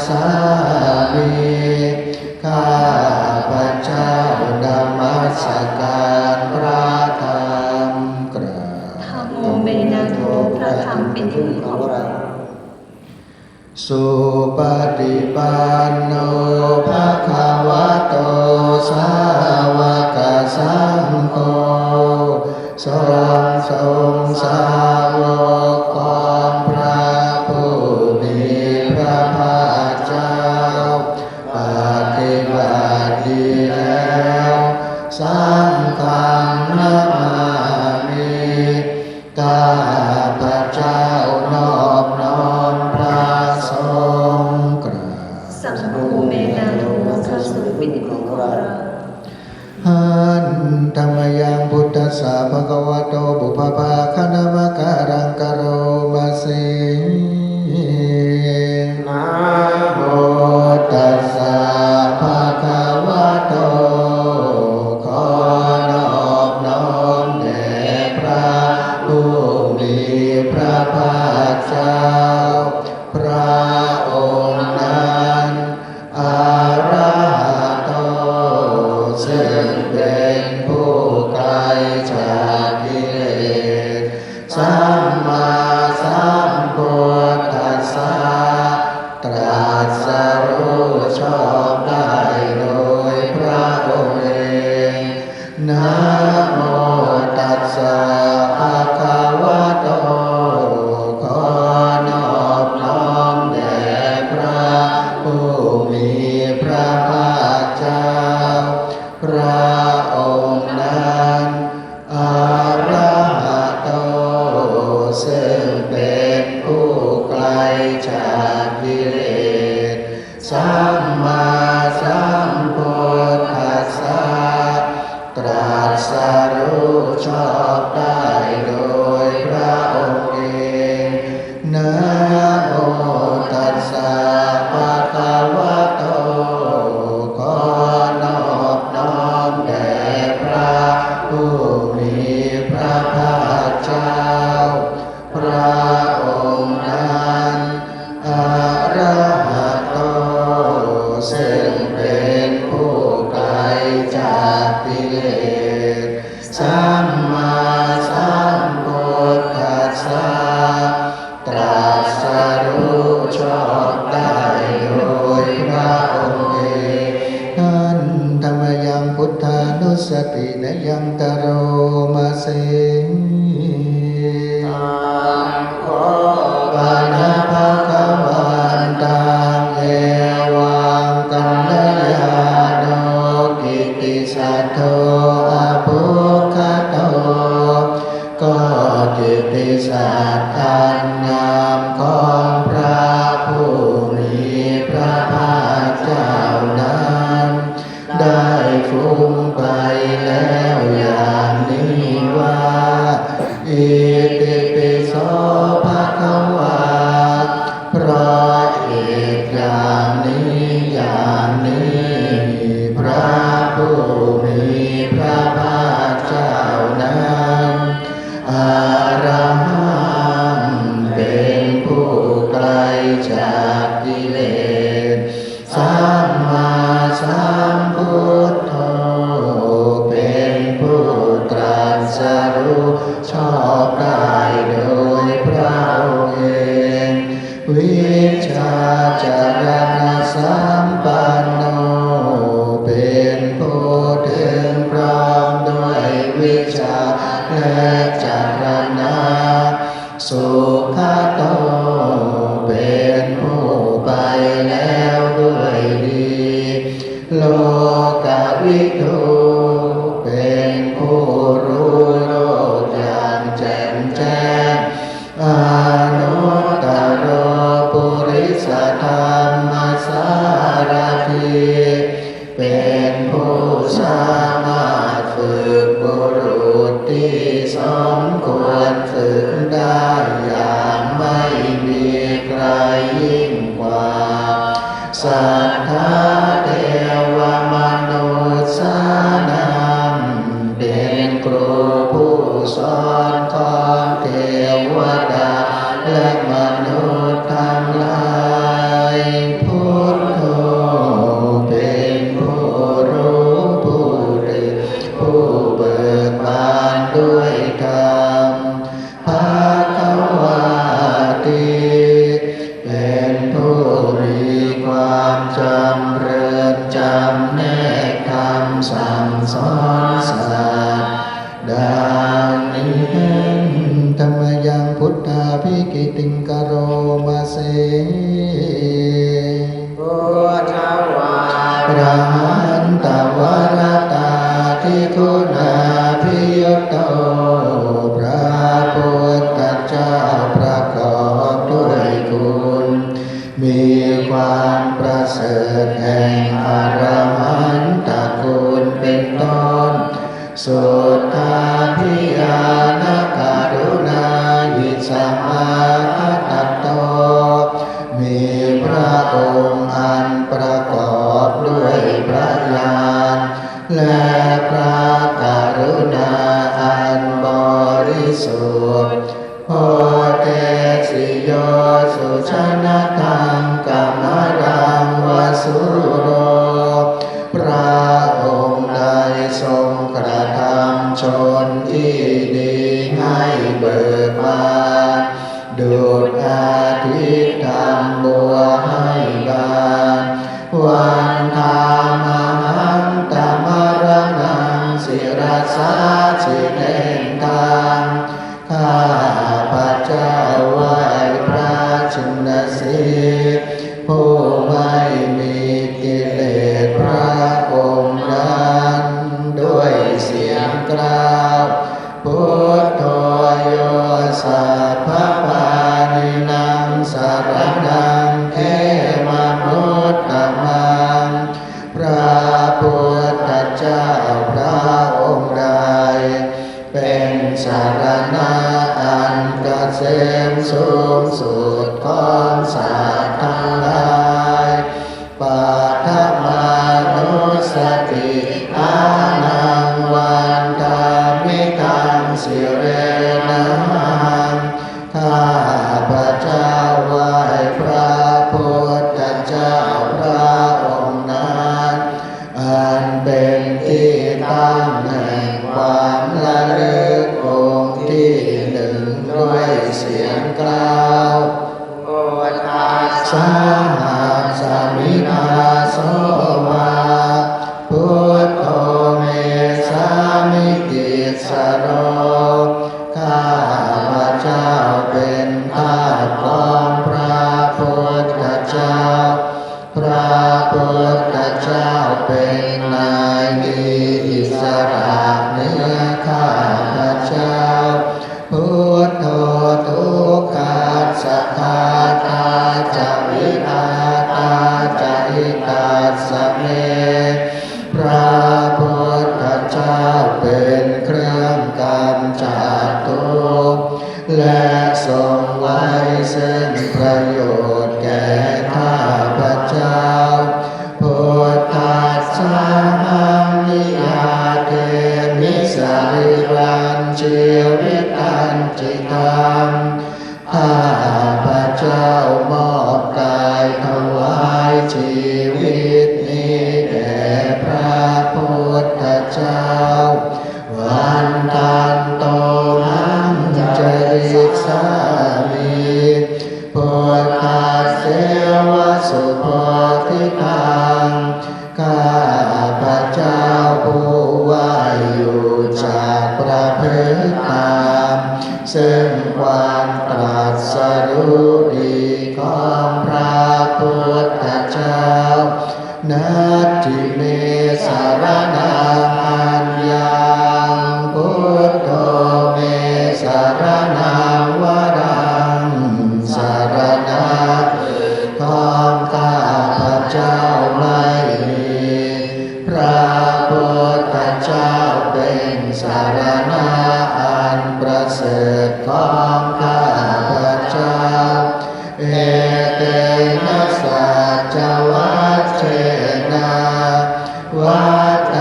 สามิข้าพระเจ้านมัสการพระธรรมกราบธัมโมเมนะโถพระธรรมเป็นที่พึ่งของเราสุปฏิปันโนภะคะวะโตสาวกสังโฆทรงสาวกของพระผู้มีพระภาคเจ้าปฏิบัติดีแล้วสังฆังนามามิข้าพระเจ้านอบน้อมพระสงฆ์กราบสัมโฆเมนะโถพระสงฆ์เป็นที่พึ่งของเราหันธรรมยังพุทธัสสะภะคะวะโตบุพพาคณมะการังกโรมาสินะโมตัสสะภะคะวะโตขอนอบน้อมแด่พระผู้มีพระภาคเจ้าพระองค์นั้นอะระหะโตซึ่งเป็นผู้ไกลจากกิเลสสัมมาสัมพุทธัสสะตรัสรู้ชอบได้โดยพระองค์เองนะโมตัสสะภะคะวะโตขอนอบน้อมแด่พระผู้มีพระภาคเจ้าพระองค์นั้นอะระหะโตซึ่งเป็นผู้ไกลจากกิเลสสัมมาสัมพุทธัสสะตรัสรู้ชอบได้โดยพระองค์เองนะโมตัสสะภะคะวะโตขอนอบน้อมแด่พระผู้มีพระภาคเจ้าพระองค์นั้นอะระหะโตซึ่งเป็นผู้ไกลจากกิเลสสัมมาสัมพุทธัสสะตรัสรู้ชอบได้โดยพระองค์เองนั้นธรรมยังพุทธานุสตินยังกโรมาเสโอปานะภะคะวันตังเอวังกัลยาโนกิติสัทโธอะภุคโตก็กิติศักดิ์อันงามของพระผู้มีพระภาคเจ้านั้นได้ฟุ้งไปแล้วอย่างนี้ว่าอิติปิโสภะคะวาเพราะอีกอย่างนี้อย่างนี้พระผู้มีพระภาคเจ้านั้นอะระหังเป็นผู้ไกลจากกิเลสสัมมาสัมพุทโธเป็นผู้ตรัสรู้ชอบได้โดยพระองค์เองวิชาจารณสัมปันโนเป็นผู้ถึงพร้อมด้วยวิชาและจารณะสุขโตเป็นผู้ไปแล้วด้วยดีโลกวิทูเป็นผู้รู้โลกอย่างแจ่มแจ้งอนุตตรปุริสธรรมสารถีเป็นผู้สามารถฝึกบุรุษที่สมควรฝึกได้อย่างไม่มีใครยิ่งกว่าสัทธาเทวมนุษย์สานังเป็นครูผู้สอนของเทวดาและมนุษย์ทั้งหลายผู้ ามจำเริญจำแนกคำสั่งสอนสัตว์ดังนี้ธรรมยังพุทธาภิกิติงกโรมาเสพุทธวาพระหันตวรตาทิคุณาภิยุตโตพระพุทธเจ้าประกอบด้วยคุณมีความประเสริฐแห่งอรหันตคุณเป็นต้นสุทธาภิญาณกรุณาหิสมาทัตโตมีพระองค์อันประกอบด้วยพระญาณและพระกรุณาอันบริสุทธิ์โอเตสิโยสุชนะตังกัมมรังวสุโรพระองค์ได้ทรงกระทำชนที่ดีให้เบิกบานดุจอาทิตย์ทำบัวให้บานวันธามหังตมรณังศิรสาชิเนตังข้าพระเจ้าไหว้พระชินสีห์ผู้ไม่มีกิเลสพระองค์นั้นด้วยเสียงกล่าวพุทโธโยสัพพปานินังสรณังเขมมุตตมังพระพุทธเจ้าพระองค์ใดเป็นสรณะอันเกษมสูงสุดของสัตว์ทั้งหลายปัทมานุสติอานังวันธามิตังสิเรนะหังข้าพระเจ้าไหว้พระพุทธเจ้าพระองค์นั้นอันเป็นที่ตั้งแห่งความระลึกองค์ที่หนึ่งด้วยเสียงกล่าวโอทัสสะหะสมิทาโสวาพุทโธเมสามิติสโรข้าพระเจ้าเป็นทาสของพระพุทธเจ้าพระพุทธเจ้าเป็นนายมีอิสระเหนือข้าพระเจ้าพุทโธทุกขาสัทธาตาจาวิอาตาจาริตาสเมพระพุทธเจ้าเป็นเครื่องกำจัดทุกข์และทรงไว้ซึ่งประโยชน์แก่ข้าพระเจ้าพุทธัสสะหังนิยาเตมิสริรัญชีวิตันจิตังข้าพระเจ้ามอบกายถวายชีวิตนี้แด่พระพุทธเจ้าวันตันโตหังจริสามิพุทธัสเสวสุโพธิตังข้าพระเจ้าผู้ว่าอยู่จากประพฤติตามซึ่งความตรัสรู้ดีของพระพุทธเจ้านัตถิเมสารนังอัญญังพุทโธเมสารนังวรังสารณะของข้าพระเจ้าไม่มีพระพุทธเจ้าเป็นสารณะอันประเสริฐของข้าพระเจ้าเอเตนะสัจวัชเชนะวัฏ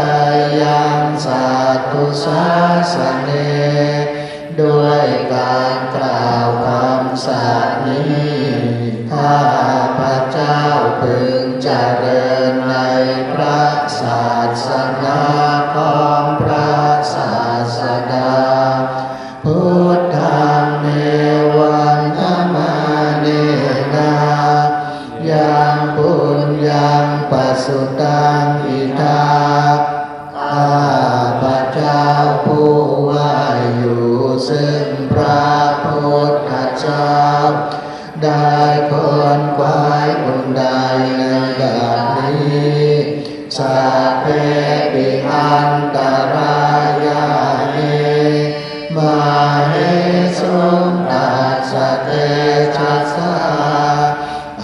ยังสัตตุสาสเนด้วยการกล่าวคำสัตย์นี้ข้าพระเจ้าพึงเจริญในพระศาสนาของพระศาสดาพุทธังเนวังธรรมาเนนะยังปุญญา ยังปัสสุตังอิทัปข้าพระเจ้าผู้ว่าอยู่ซึ่งพระพุทธเจ้าได้คนควายคนใดในแบบนี้สัพเพปิอันตรายาเนมาเหสุงตัสสะเตชัสสะ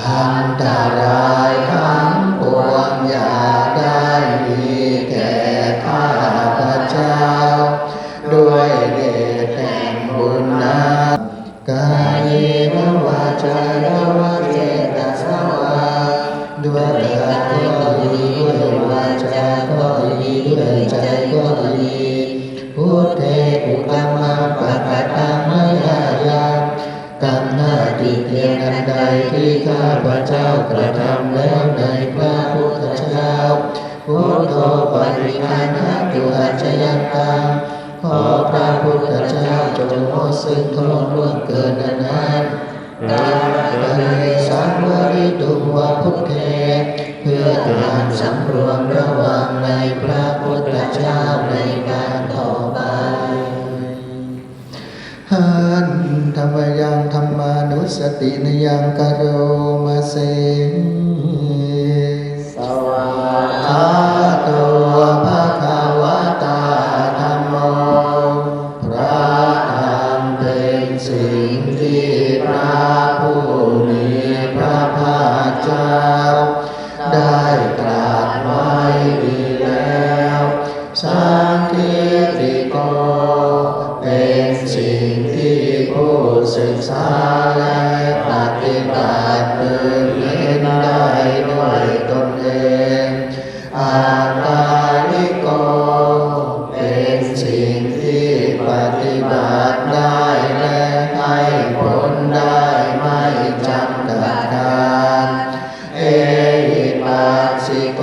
อันตรายทั้งปวงอย่าได้มีแก่ข้าพระเจ้าด้วยเดชแห่งบุญนั้นกายนวาจาวาเจตสวาด้วยกายก็ดีด้วยวาจาก็ดีด้วยใจก็ดีพุทเทอุตมังปะกะตังมยายังกรรมหน้าที่เพียงอันใดที่ข้าพระเจ้ากระทำแล้วในพระพุทธเจ้าพุทโธปริหานะตุอาชยังตังขอพระพุทธเจ้าจงโมซึ่งโทษล่วงเกินนั้นเราได้สังวริตุวะพุทเทเพื่อการสำรวมระวังในพระพุทธเจ้าในการต่อไปหันธรรมยังธรรมานุสตินยังกโรมาเสสวากขาโตภะคะวะตาธัมโมพระธรรมเป็นสิ่งที่พระผู้มีพระภาคเจ้าได้ตรัสไว้ดีแล้วสันทิติโกเป็นสิ่งที่ผู้ศึกษาและปฏิบัติพึงเห็นได้ด้วยตนเองอาตาลิโกเป็นสิ่งที่ปฏิบัติได้และให้ผลได้ไม่จำกัดการเอหิปัสสิโก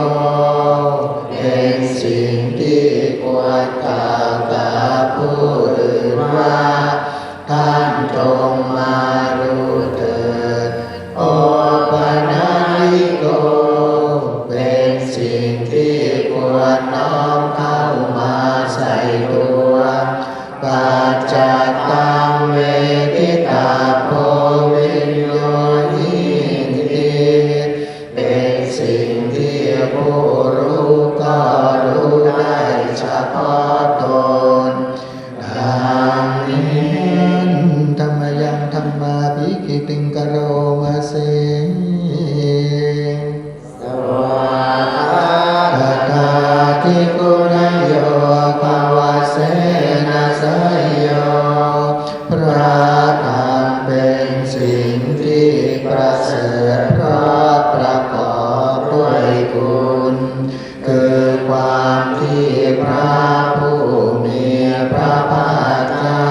เป็นสิ่งที่ควรกล่าวกับผู้อื่นว่าท่านจงมารู้เถิดโอปนัญิโกเป็นสิ่งที่ควรน้อมเข้ามาใส่ตัวปัจจัตตังเวทิตาโพวิญโยนิติเป็นสิ่งที่ผู้รู้ก็รู้ได้เฉพาะตนดังนี้ธรรมยังธรรมาภิคิติงกโรมาเสสวากขาทิกุณโยภวเสนะสยโยพระธรรมเป็นสิ่งที่ประเสริฐเพราะประกอบด้วยคุณคือความที่พระผู้มีพระภาคเจ้า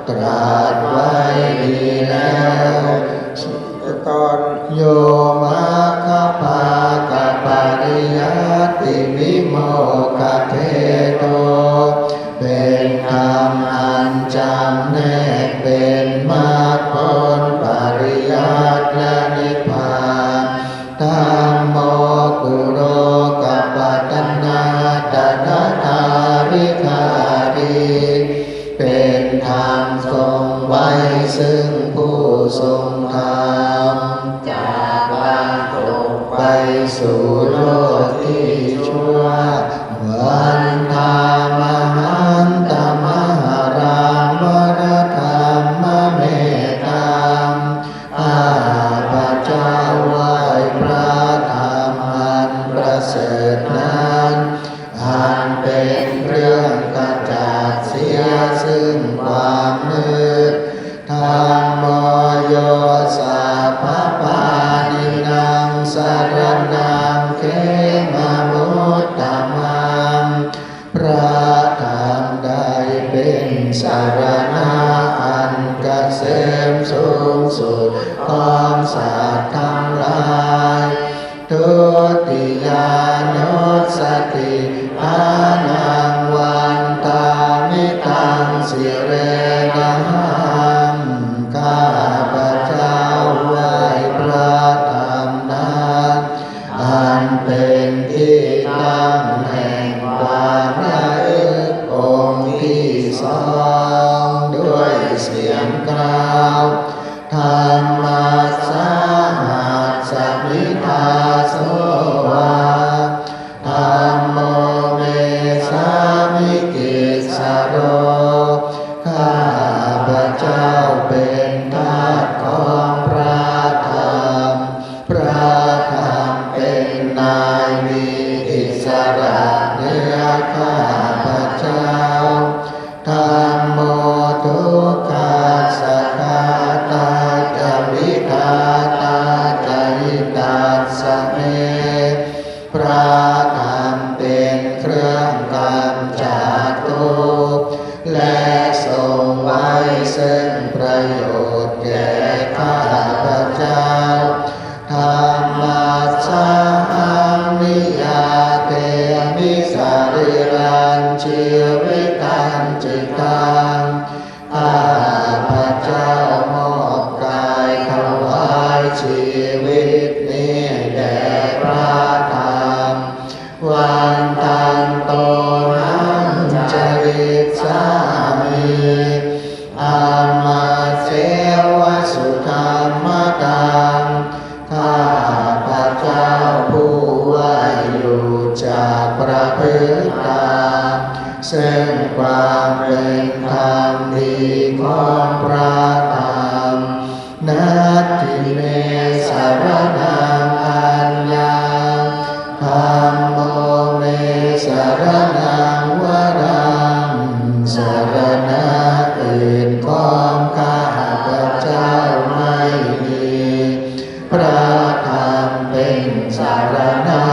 ตรัสไว้ดีแล้วตอนโยมาคปากปริยัติวิโมกเทโตเป็นธรรมอันจำแนกเป็นมรรคผลปริยัติและนิพพานธัมโมกุโรกัปปตัณณาตนะทาวิคารีเป็นธรรมทรงไว้ซึ่งผู้ทรงธรรมจากวันตกไปสู่โลกที่ชั่ววันธามหันตมหารามวรธรรมเมตตาข้าพระเจ้าไหว้พระธรรมอันประเสริฐนั้นอันเป็นเครื่องกระจัดเสียซึ่งความมืดธัมโมโยสัพพปานินังสรณังเขมมุตตมังพระธรรมใดเป็นสรณะอันเกษมสูงสุดของสัตว์ทั้งหลายทุติยานุสติภานังวันตามิตังสิเรนะหังข้าพระเจ้าไหว้พระธรรมนั้นอั อันเป็นที่ตั้งแห่งความระลึกองค์ที่สองด้วยเสียงกล่าวธรรมัสสะหัสสะมิทาโสวาธัมโมเมสามิกิสสะโรข้าพเจ้าเป็นทาสของพระธรรมพระธรรมเป็นนายมีอิสระเหนือข้าพเจ้าธัมโมทุกขัสสะคาตาจาวิทาตาจาริตาสะเมพระธรรมเป็นเครื่องกำจัดทุกข์และทรงไว้ซึ่งประโยชน์แก่ข้าพเจ้าธรรมัสสะอังนิยาเตมิสาริรันชีวิตังจิตังข้าพเจ้ามอบกายถวายชีวิตนี้แด่พระธรรมวันตันโตหังจริตสามิอามาเสวะสุธรรมกังข้าพเจ้าผู้ว่าอยู่จากประพฤติตามซึ่งความเป็นธรรมดีของพระธรรมนัตถิเมสารนังอัญญังธัมโมเมสารนังวรังสารณะอื่นของข้าพเจ้าไม่มีพระธรรมเป็นสารณะ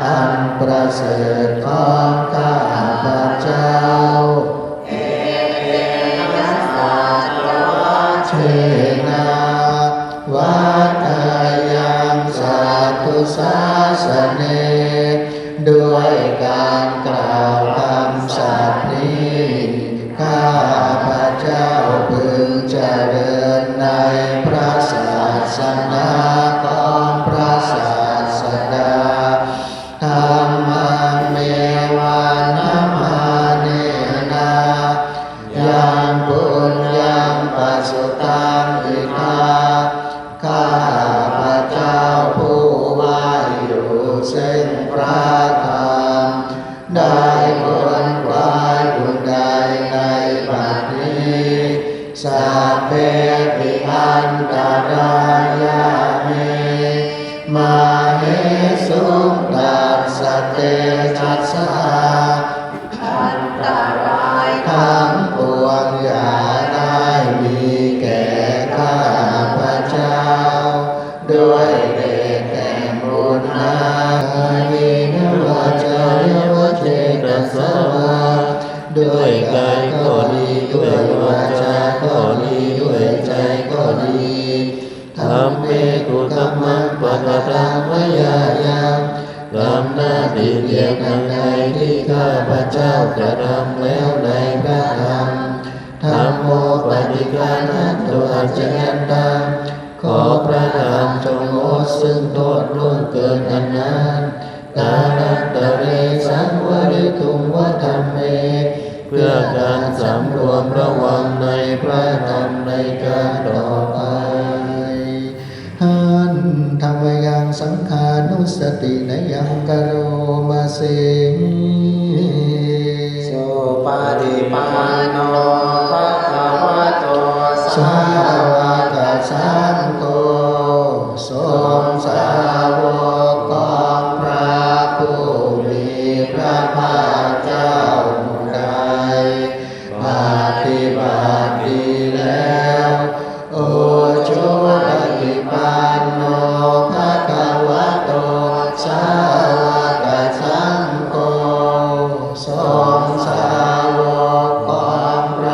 อันประเสริฐของข้าพเจ้าเชนะวัฏยังสาธุสาสเนด้วยการกล่าวคำสัตย์นี้ข้าพเจ้าพึงเจริญในพระศาสนาของพระศาสดาธรรมังเมวานะมาเนนะยังปุญญังปัสสุตังอิทาข้าพเจ้าผู้ว่าอยู่ซึ่งพระธรรมได้ผลควายบุญใดในบัดนี้สัพเพปิอันตรายาเมมาเหสุตัสสะเตชัสสะอันตรายทั้งปวงอย่าได้มีแก่ข้าพเจ้าด้วยเดชแห่งบุญนาวินวาจายวเจตสวาด้วยกายก็ดีด้วยวาจาก็ดีด้วยใจก็ดีทำเมตุธรรมังปะกะตังวะยายังทำหน้าที่เดียวกันใดที่ข้าพเจ้ากระทำแล้วในพระธรรมธัมโมปฏิกานัตโตอัจฉริตังขอพระธรรมจงงดซึ่งโทษล่วงเกินอันนั้นกาลันตะเรสังวริตุงวะธรรมเมเพื่อการสำรวมระวังในพระธรรมในการต่อไปหันธรรมยังสังขานุสตินยังกโรมาเสโสปาฏิปันโนภะคะวะโตสาวกสังโฆทรงสาวกของพระผู้มีพระภาคเจ้าผู้ใดปฏิบัติดีแล้วโอจุปฏิปันโนภะคะวะโตสาวกสังโฆทรงสาวกของพระ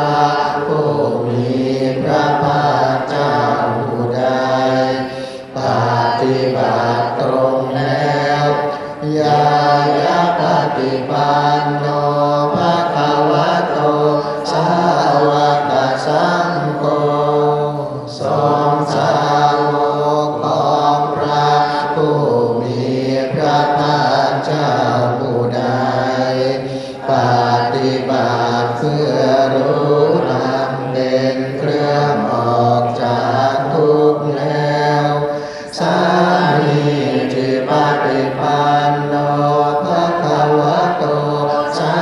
เจ้าผู้ใดปฏิบัติเพื่อรู้ธรรมเป็นเครื่องออกจากทุกข์แล้วสามีจิปฏิปันโนภะคะวะโตสา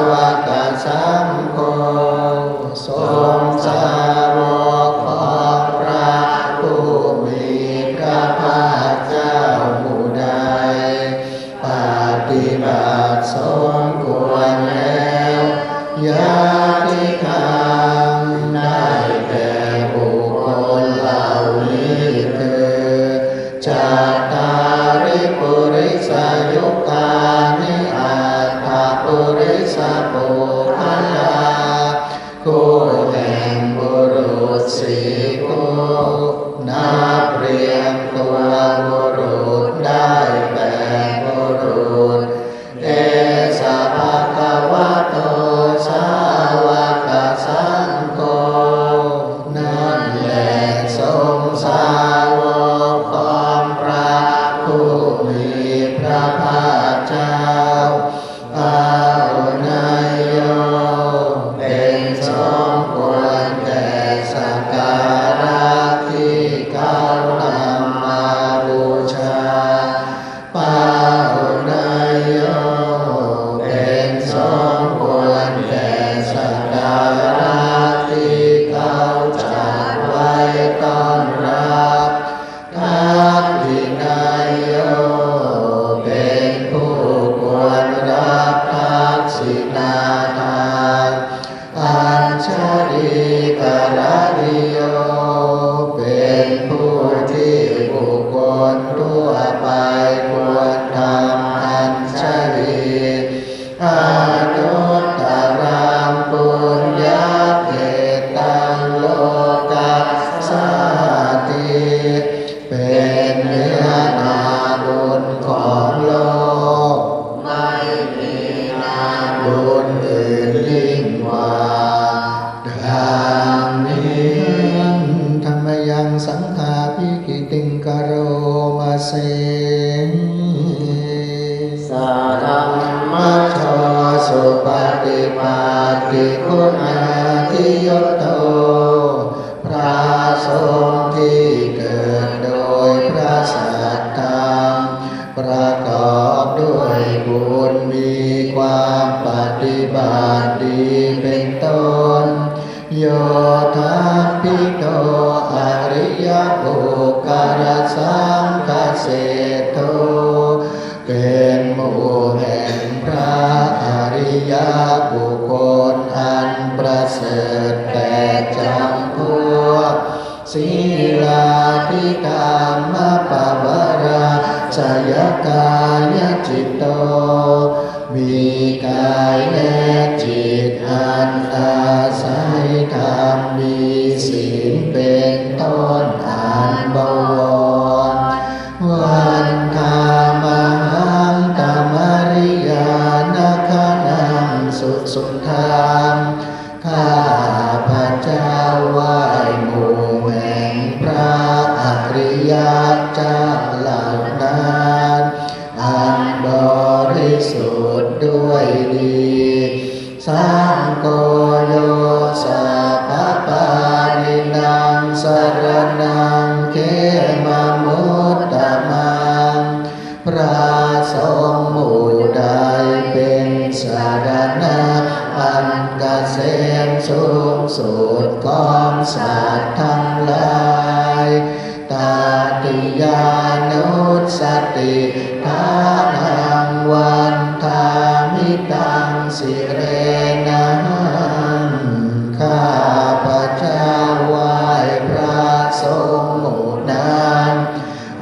วกสังโฆทรงสาวกของพระผู้มีพระภาคเจ้าผู้ใดปฏิบัติสมควรแล้วยาติธรรมได้แก่บุคคลเหล่านี้คือจัตตาริปุริสยุคานิอัตถปุริสปุคลาคู่แห่งบุรุษสี่คู่นับเรียงตัวบุรุษได้แก่บุรุษเอสะภะคะวะโตสาวกสังโฆนั่นแหละทรงสาวกของพระผู้มีพระภาคเจ้าอาหุนายโยเป็นสมควรแก่สักการะที่เขานำมาบูชาปาหุนายโยเป็นสมควรแก่สักการะที่เขาจัดไว้ต้อนรับทักขินายโยเป็นผู้ควรรับทักษิณาทานอัญชลีกรานิโยเป็นผู้ที่บุคคลทั่วไปควรทำอัญชลีอนุตตรังปุญญเขตังโลกัสสาติเป็นเนื้อนาบุญของโลกไม่มีนาบุญอื่นยิ่งกว่าดังนี้ธรรมยังสังฆาภิกิติงกโรมาเสสาธัมมัชฌัสุปฏิปัตติคุณาทิโยโตพระสงฆ์ที่เกิดโดยพระสัทธรรมประกอบด้วยบุญมีความปฏิบัติดีเป็นต้นโยธาภิโตอริยบุคคลสังฆเสโทเป็นหมู่แห่งพระอริยบุคคลอันประเสริฐแต่จำพวกศีลาธิกามปวาราสยกายจิตโตมีกายและจิตอันอาศัยธรรมมีศีลเป็นต้นอันบวรวันธามหังตมริยานาคนังสุทธังข้าพระเจ้าไหว้หมู่แห่งพระอริยเจ้าเหล่านั้นอันบริสุทธิ์ด้วยดีสังโฆโยสัพพปานินังสรณังเขมมุตตมังพระสงฆ์หมู่ใดเป็นสรณะอันเกษมสูงสุดของสัตว์ทั้งหลายตาติยานุสติทานังวันทามิตังสิเรนังข้าพระเจ้าไหว้พระสงฆ์หมู่นั้น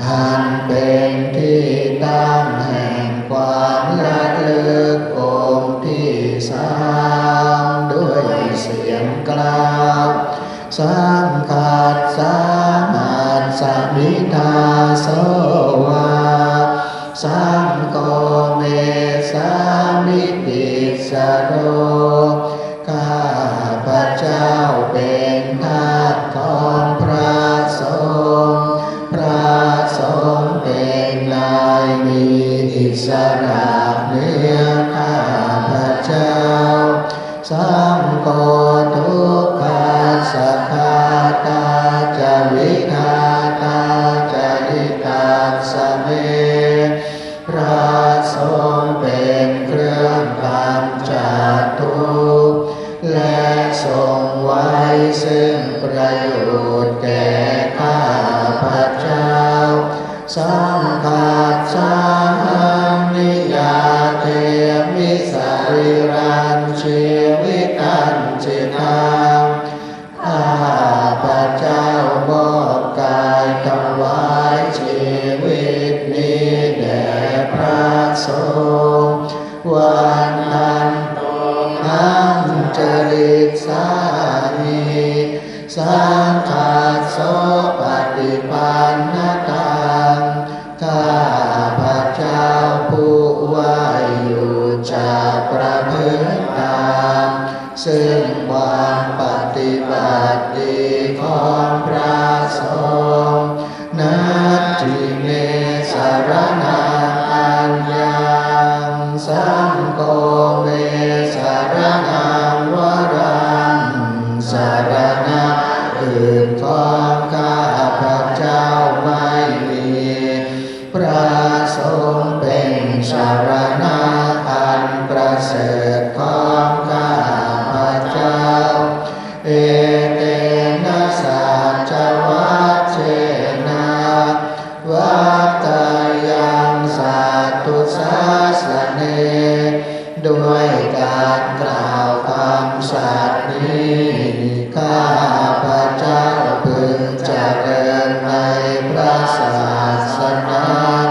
อันเป็นที่ตั้งแห่งความระลึกองค์ที่สามด้วยเสียงกล่าวสังฆัสสะหัสสะมิทาโสวาสังโฆเมสามิติสโรข้าพระเจ้าเป็นทาสของพระสงฆ์พระสงฆ์เป็นนายมีอิ สระเนื้อข้าพเจ้าสังโฆทุกขาสัพพาตาจาวิคาตาจาริตาสเมพระสงฆ์เป็นเครื่องกำจัดทุกข์และทรงไว้ซึ่งประโยชน์แก่ข้าพเจ้าสังฆัสสะนิยาเทมิสริรันชีวิตันจิตังข้าพเจ้ามอบกายถวายชีวิตนี้แด่พระสงฆ์วันนั้นตรงนั้นจริตสามีสังฆัสสะปฏิปันนตังข้าพเจ้าผู้ว่าอยู่จากประพฤติตามซึ่งความปฏิบัติดีของพระสงฆ์นัตถิเมสรณังอัญญังสังโฆเมสรณังวรังสรณะอื่นของข้าพเจ้าไม่มีพระสงฆ์เป็นสรณะอันประเสริฐของข้าพเจ้าเอเตนะสัจวัชเชนะวัตตยังสัตตุสาสเนด้วยการกล่าวคำสัตย์นี้ข้าพเจ้าพึงเจริญในพระศาสนา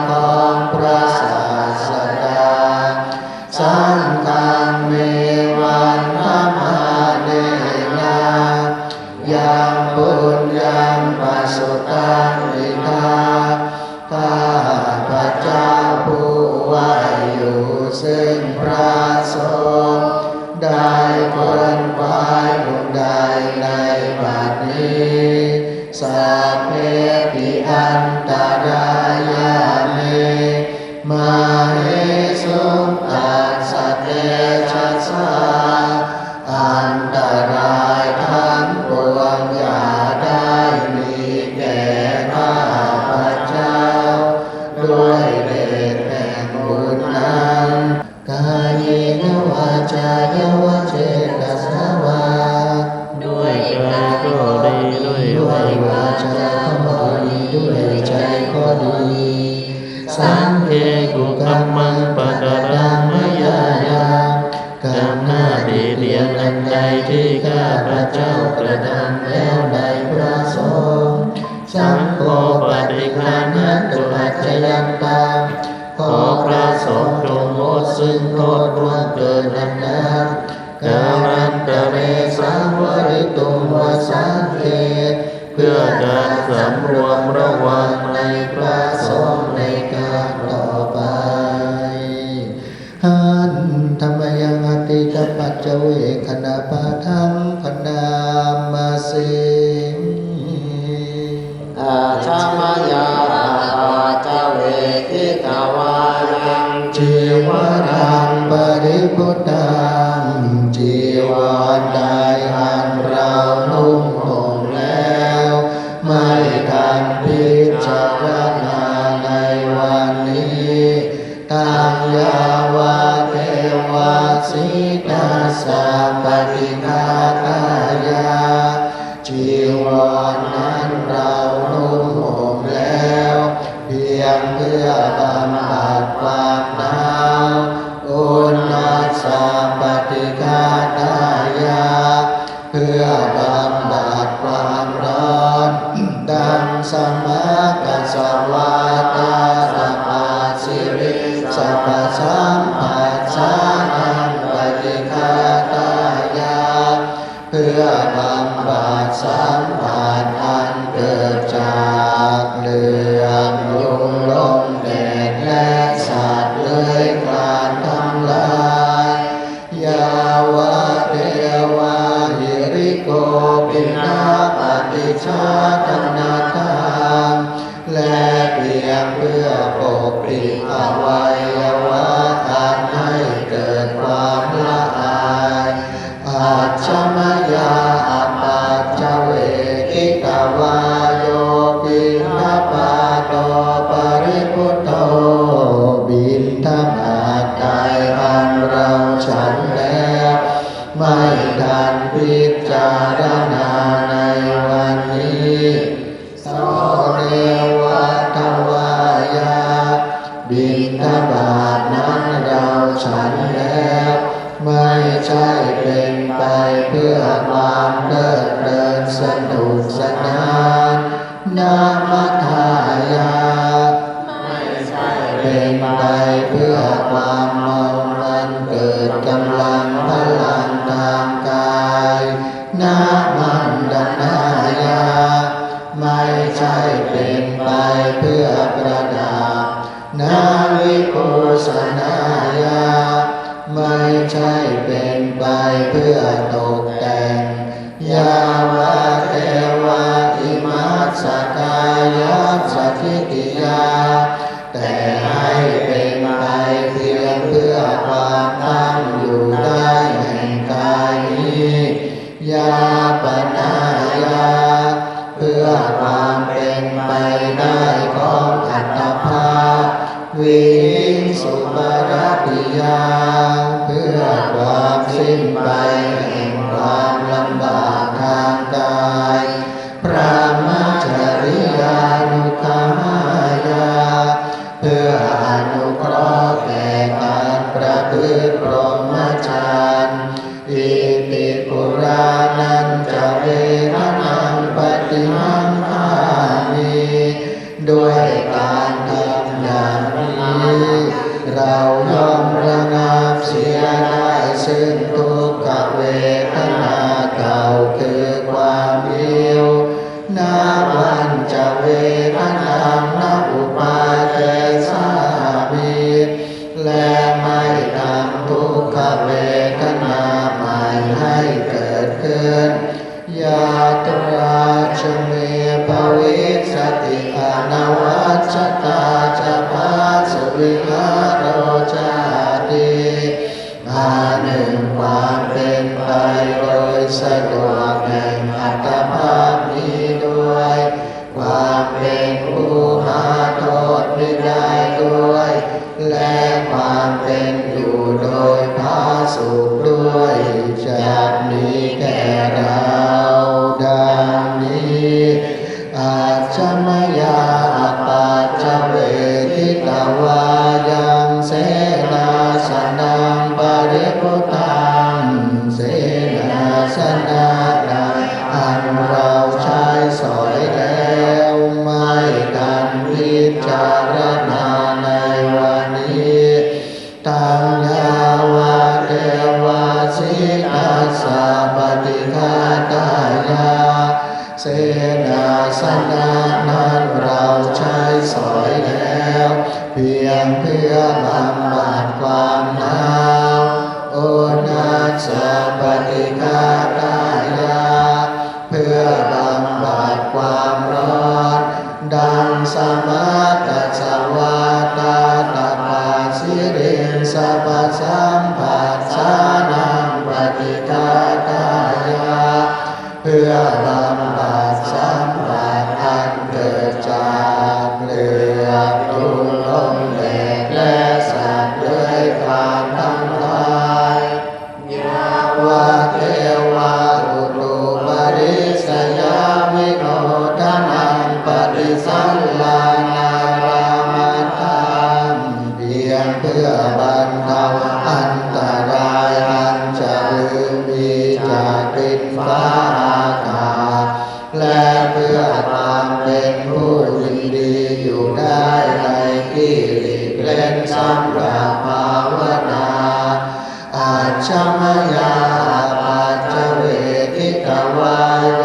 ของพระศาสดาสังฆังเมวันธรรมาเนนะยังบุญยังปัสสุตังวิทาข้าพเจ้าผู้ว่าอยู่ซึ่งพระสงฆ์ได้คนควายบุญใดในบัดนี้สัพเพปิอันตรายาเมมาเหสุตัสสะเตชัสสะอันตรายทั้งปวงอย่าได้มีแก่ข้าพเจ้าด้วยเดชแห่งบุญนั้นกายเนวาจายวเจตสวาด้วยกายก็ดีด้วยวาจาก็ดีด้วยใจก็ดีสังเฆกุกัมมังปะกะรังมยายากรรมหน้าดีเดียนอันใดที่ข้าพเจ้ากระทำแล้วในพระสงฆ์สังโฆปฏิฆานะตุอัจฉยันตังขอพระสงฆ์จงงดซึ่งโทษล่วงเกินอันนั้นกาลันตะเรสังวริตุงวสังเกตเพื่อการสำรวมระวังในพระสงฆ์ในการต่อไปหันธรรมยังอติกปัจเจเวคณปะทังพนามาสิอาชามายาปัจเจเวทิกาวายังจีวรังปริพุทธังจีวรใดอันเรานุ่งห่มแล้วไม่ทันพิจารณาในวันนี้ตังยาวาเทวาสิตาสาปฏิฆาตายาจีวรนั้นเรานุ่งห่มแล้วเพียงเพื่อบำบัดความหนาวอุณนัสสะปฏิฆาตายาเพื่อบำบัดความร้อนดังสมากัสสวาตาสัพพะสิริสัพพะสัมปัสสะนังปฏิฆาตายาเพื่อบำบัดสัมผัสอันเกิดจากเรื่องยุงลมแดดและสัตว์เลื้อยคลานทั้งหลายยาวะเทวาหิริโกปินาปฏิชาตนาทานและเพียงเพื่อปกปิดอวัยว ายอันเราฉันแล้วไม่ทันพิจารณาในวันนี้โสเรวัตวายาบิณฑบาตนั้นเราฉันแล้วไม่ใช่เป็นไปเพื่อความเพลิดเพลินสนุกสนานนามัทายาไม่ใช่เป็นไปเพื่อความเมามันเกิดกำลังพลังทางกายนามันดนายาไม่ใช่เป็นไปเพื่อประดับนาวิปุสนายาไม่ใช่เป็นไปเพื่อตกแต่งยาวะเทวะอิมัสสกายะสถิติยาแต่ให้เป็นไปเพียงเพื่อความตั้งอยู่ได้แห่งกายนี้ยาปนายาเพื่อความเป็นไปได้ของอัตภาพวิสุปรติยาเพื่อความสิ้นไปแห่งความลำบากทางกายพระมัจจริยานุภามายาเพื่ออนุเคราะห์แก่การประพฤติพรหมจรรย์อิติปุรานันจะเวทนังปฏิมังคามิด้วยการทำอย่างนี้เราย่อมระงับเสียได้ซึ่งทุกขเวทนาเก่าคือความหิวนาวันจะเวทนานาอุปาเทสามิและไม่ทำทุกขเวทนาใหม่ให้เกิดขึ้นยาตราชเมภวิสติอนวัชตาจะพาสวิหารจาติมาหนึ่งความเป็นไปโดยสะดวกแห่งอัตภาพนี้ด้วยความเป็นผู้หาโทษไม่ได้ด้วยและความเป็นอยู่โดยพาสุขด้วยจากนี้แก่เราดังนี้อาจมยาปัจจเวทิตวายังเสนาสนังปริพุตังเสนาสนะอันเราใช้สอยแล้วไม่กันพิจารณาในวันนี้ตัญญาวะเทวาสิตัสสะปฏิฆาตายาเสนาสนะนั้นเราใช้สอยแล้วเพียงเพื่อบำบัดความหนาวโอนัสสะปฏิฆาตายาเพื่อบำบัดความร้อนดังสมากัสสวาตาตปาสิริงสัพพสัมผัสสานังปฏิฆาตายาเพื่อบำบัดสัมผัสอันเกิดจากเปลือกยุงลมแดดและสัตว์เลื้อยคลานทั้งหลายยาวะเทวาอุตุปริสยามิโนทนังปฏิสัลลานารามัตถังเพียงเพื่อบรรเทาอันตรายอันจะพึงมีจากดินฟ้าอากาศและเพื่อความเป็นผู้ยินดีอยู่ได้ในที่หลีกเล่นสำหรับภาวนาอาชมยาปัจจเวทิตวายโย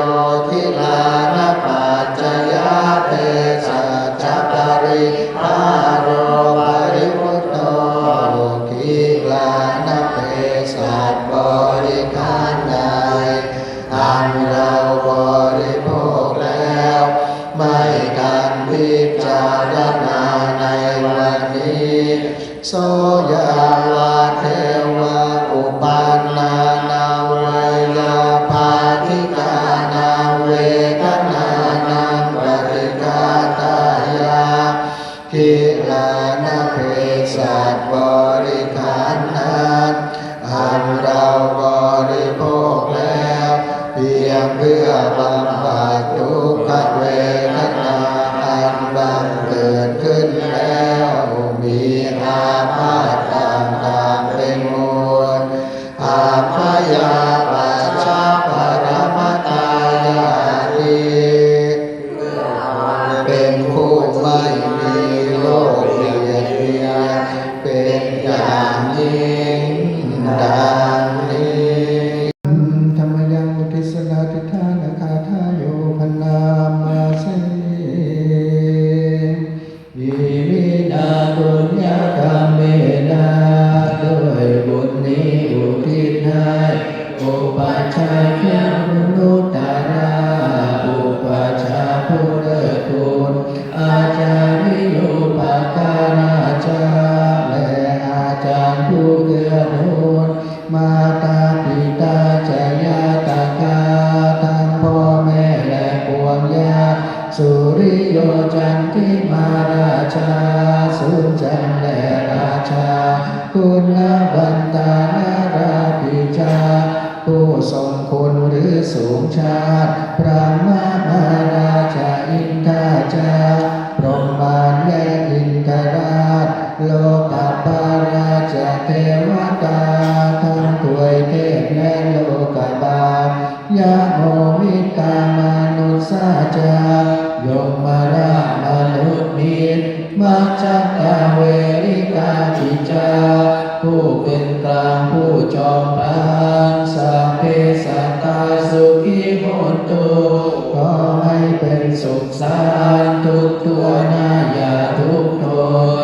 ทิลานปัจจยาเตสัจจปริภาโรปริพุตโตกิลานเปสัตบริขารใดอันเราบริโภคแล้วไม่การพิจารณาในวันนี้โสยาวะเทวะอุปันนานาเวยาภาธิกานาเวทนานังปฏิฆาตายากิลานเพสัตบริขาร ญผู้เกื้อหนุนมาตาปิตาจายาตากาทั้งพ่อแม่และปวงญาติสุริโยจันทิมาราชาสุนจันและราชาคุณบันตานาราปิชาผู้ทรงคุณหรือสูงชาติพระมาราชาอินทาจาพรหมบาลและอินทราชโลกปาราชเทวตาทั้งถวยเทพและโลกบาลยะโมมิตามนุสาจายมมารามนุษย์มิตรมัจจกาเวริกาจิจาผู้เป็นกลางผู้จอมพานสัพเพสัตตาสุขีโหตุขอให้เป็นสุขสันต์ทุกตัวหน้าอย่าทุกข์ท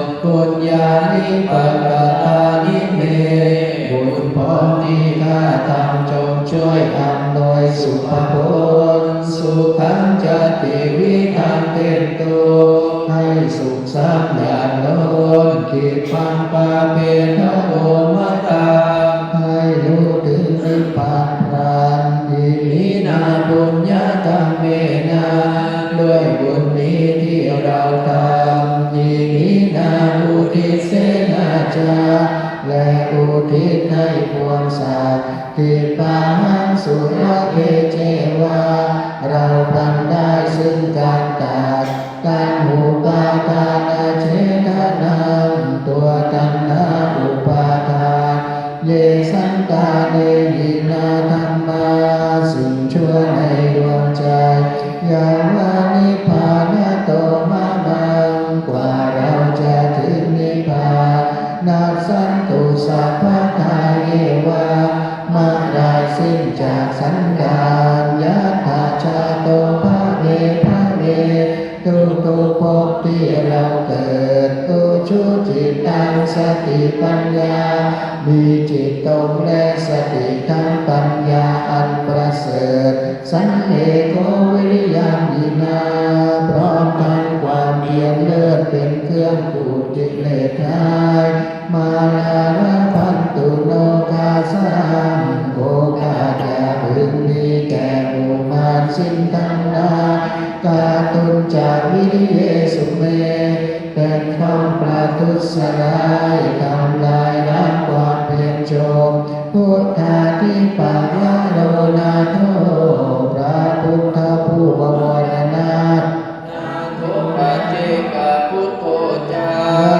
นปุญญานิปัสสตานิเมบุญพรที่ข้าทำจงช่วยอำนวยสุขผลสุขังจติวิธังเตตุให้สุขสัพย์อย่างล้นขีดพังปาเปทะโอมตาให้รู้ถึงนิพพานพรานอิมินาบุญญาธรรมเมนาด้วยบุญนี้ที่เราทำอิมินาอุทิศเสนาจาและอุทิศให้ปวงสัตว์ที่ปาหังสุรเกเจวาเราพันได้ซึ่งการตัดการหูปาทานเจตนาตัวตัณหาอุปาทานเยสันตาเนหินาธรรมาสิ่งชั่วในดวงใจยาวานิพพานโตมามังกว่าเราจะถึงนิพพานนาสันตุสัพพทาเยวามาได้สิ้นจากสันดานยัตถาชาโตภะเวภะเวทุกภพที่เราเกิดอุชุจิตตังสติปัญญามีจิตตรงและสติทั้งปัญญาอันประเสริฐสันเลโกวิริยังยินาพร้อมทั้งความเพียรเลิศเป็นเครื่องปูจิเลสหายมาลาระพันตุโนกาสังโอกาสอย่าพึงมีแก่หมู่มารสิ้นทั้งหลายกาตุนจากวิริเยสุเมเป็นความประทุษร้ายทำลายล้างความเพียรชมพุทธาธิปัญญาโลนาโทพระพุทธผู้บวรนาถนาโทปัจเจกพุทโธจา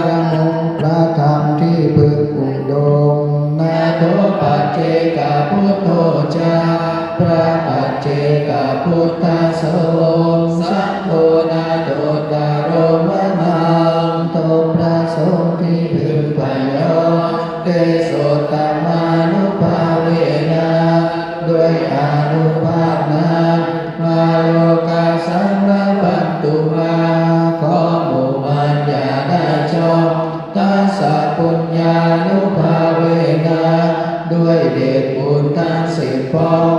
รมงพระธรรมที่พึงอุดมนาโทปัจเจกพุทโธจาพระปัจเจกพุทธสงฆ์สังโฆนาโตตารมมังโตพระสงฆ์ที่พึงไผ่ยเตโสตมานุภาเวนะด้วยอานุภาพนั้นมาโลกาสังฆปันตุมาขอหมู่มารอย่าได้ชอบตัสสะปุญญานุภาเวนะด้วยเดชบุญทั้งสิบพร้อม